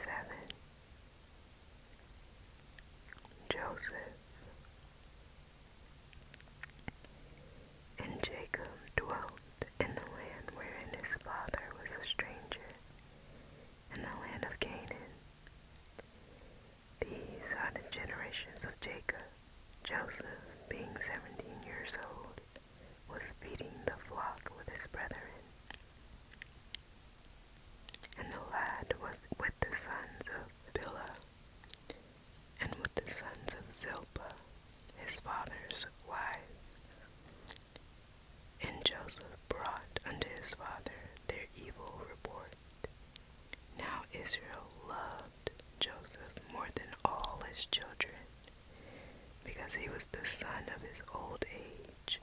7. Joseph. And Jacob dwelt in the land wherein his father was a stranger, in the land of Canaan. These are the generations of Jacob. Joseph, being 17 years old, was feeding the flock with his brethren. And the lad was with the sons of Bilhah, and with the sons of Zilpah, his father's wives. And Joseph brought unto his father their evil report. Now Israel loved Joseph more than all his children, because he was the son of his old age.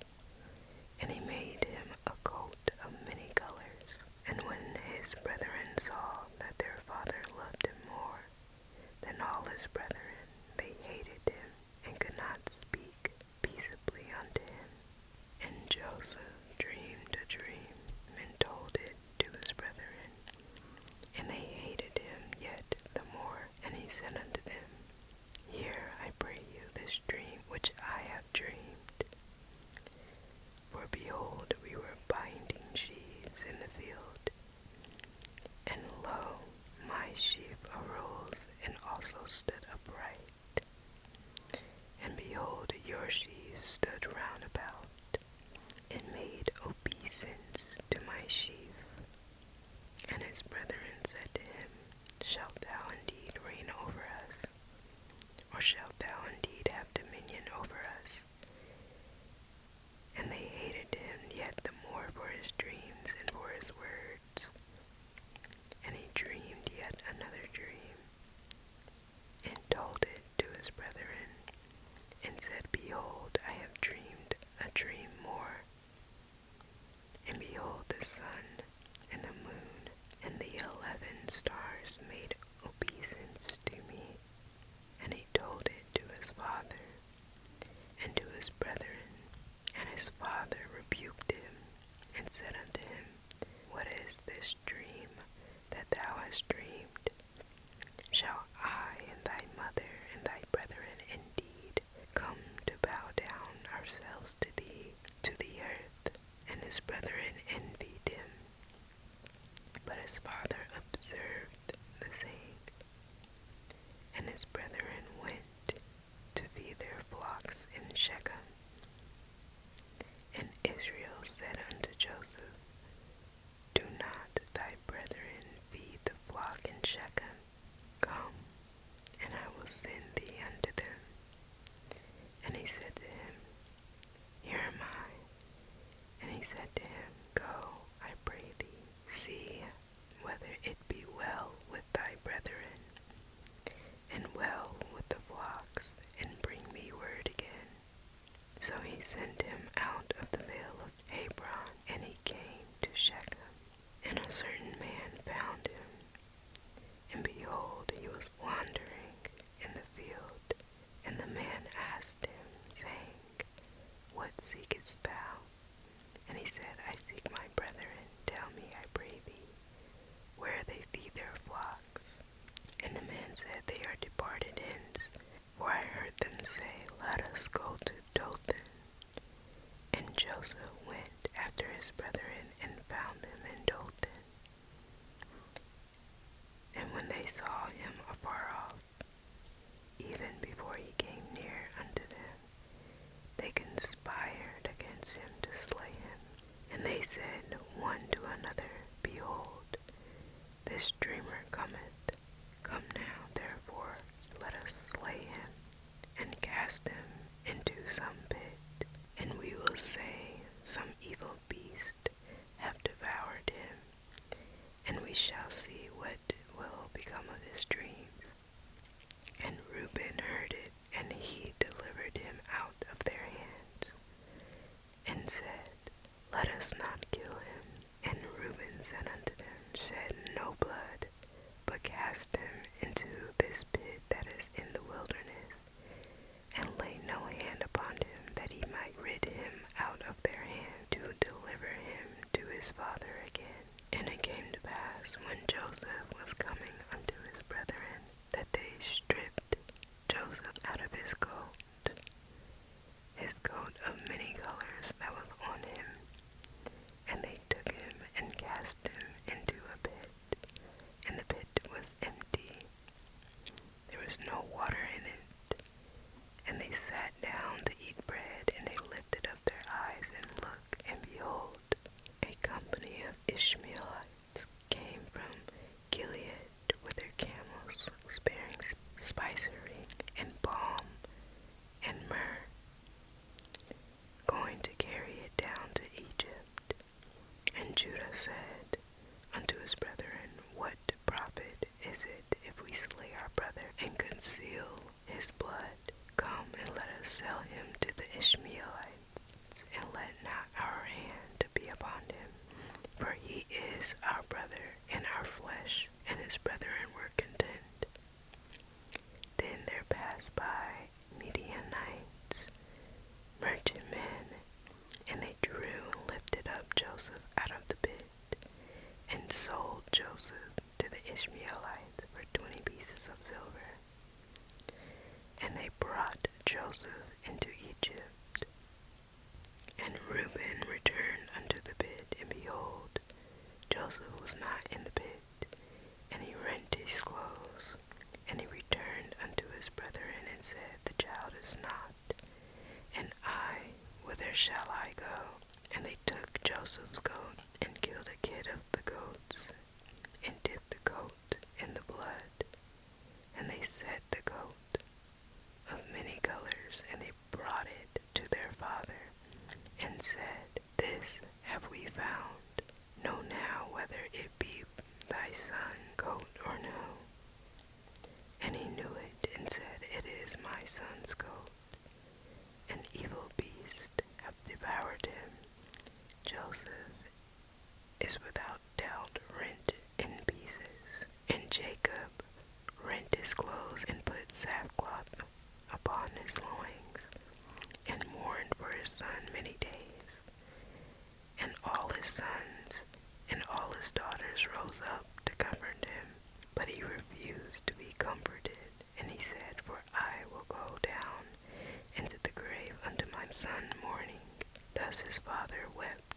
And he made him a coat of many colors. And when his brethren saw that their father loved him more than all his brethren, they hated him, and could not speak peaceably unto him. And Joseph dreamed a dream, and told it to his brethren. And they hated him yet the more. And he said unto them, Hear, I pray you, this dream which I have dreamed. For behold, we were binding sheaves in the field, and lo, my sheaf arose and also stood upright. And behold, your sheaves stood round about, and made obeisance to my sheaf. And his brethren said to him, Shalt thou indeed reign over us? Or shalt thou indeed have dominion over us? And they hated him yet the more for his dreams and for his words. And he dreamed yet another dream, and told it to his brethren, and said, Behold, I have dreamed a dream more. And behold, the sun and the moon and the 11 stars made obeisance to me. And he told it to his father and to his brethren. And his father rebuked him, and said unto him, What is this dream that thou hast dreamed? Shall I and thy mother and thy brethren indeed come to bow down ourselves to thee, to the earth? And his brethren envied him. But his father observed the saying. And his brethren went to feed their flocks in Shechem. And Israel said unto Joseph, Do not thy brethren feed the flock in Shechem? Come, and I will send thee unto them. And he said to him, Here am I. And he said to him, Go, I pray thee, see whether it be well with thy brethren, and well with the flocks, and bring me word again. So he sent him out of the vale of Hebron, and he came to Shechem. And a certain man found him, and behold, he was wandering in the field. And the man asked him, saying, What seekest thou? And he said, I seek my brethren. Tell me, I pray thee, where they feed their flocks. And the man said, They are departed hence, for I heard them say, Let us go to Dothan. And Joseph went after his brethren, and found them in Dothan. And when they saw him afar off, even before he came near unto them, they conspired against him to slay him. And they said one to another, Behold, this dreamer cometh. Come now, therefore, let us slay him, and cast him into some pit. And we will say, Some evil beast hath devoured him, and we shall see what will become of his dreams. And Reuben heard it, and he delivered him out of their hands, and said, Let us not kill him. And Reuben said unto them, Shed no blood, but cast him into this pit that is in the wilderness, and lay no hand upon him, that he might rid him out of their hand, to deliver him to his father again. And it came to pass, when Joseph was coming unto his brethren, Joseph out of his coat of many colors that was on him, and they took him and cast him into a pit, and the pit was empty. There was no water in it. And they sat down to eat bread, and they lifted up their eyes and looked, and behold, a company of Ishmaelites came from Gilead with their camels, bearing spicery and balm and myrrh, going to carry it down to Egypt. And Judah said unto his brethren, What profit is it if we slay our brother and conceal his blood? Come and let us sell him to the Ishmaelites, and let not our hand be upon him, for he is our brother and our flesh. And his brethren were content. Then there passed by Midianites, merchantmen, and they drew and lifted up Joseph out of the pit, and sold Joseph to the Ishmaelites for 20 pieces of silver. And they brought Joseph into Egypt. And Reuben returned unto the pit, and behold, Joseph was not in the pit. And he rent his clothes, and he returned unto his brethren, and said, The child is not, and I, whither shall I go? And they took Joseph's goat, and killed a kid of the goats, and dipped the goat in the blood. And they set the goat of many colors, and they brought it to their father, and said, This have we found. Know now whether it be thy son goat or no. And he knew it, and said, It is my son's goat. An evil beast hath devoured him. Joseph is without doubt rent in pieces. And Jacob rent his clothes, and put sackcloth upon his loins, and mourned for his son many days. And all his sons and all his daughters rose up to comfort him, but he refused to be comforted. And he said, For I will go down into the grave unto my son mourning. Thus his father wept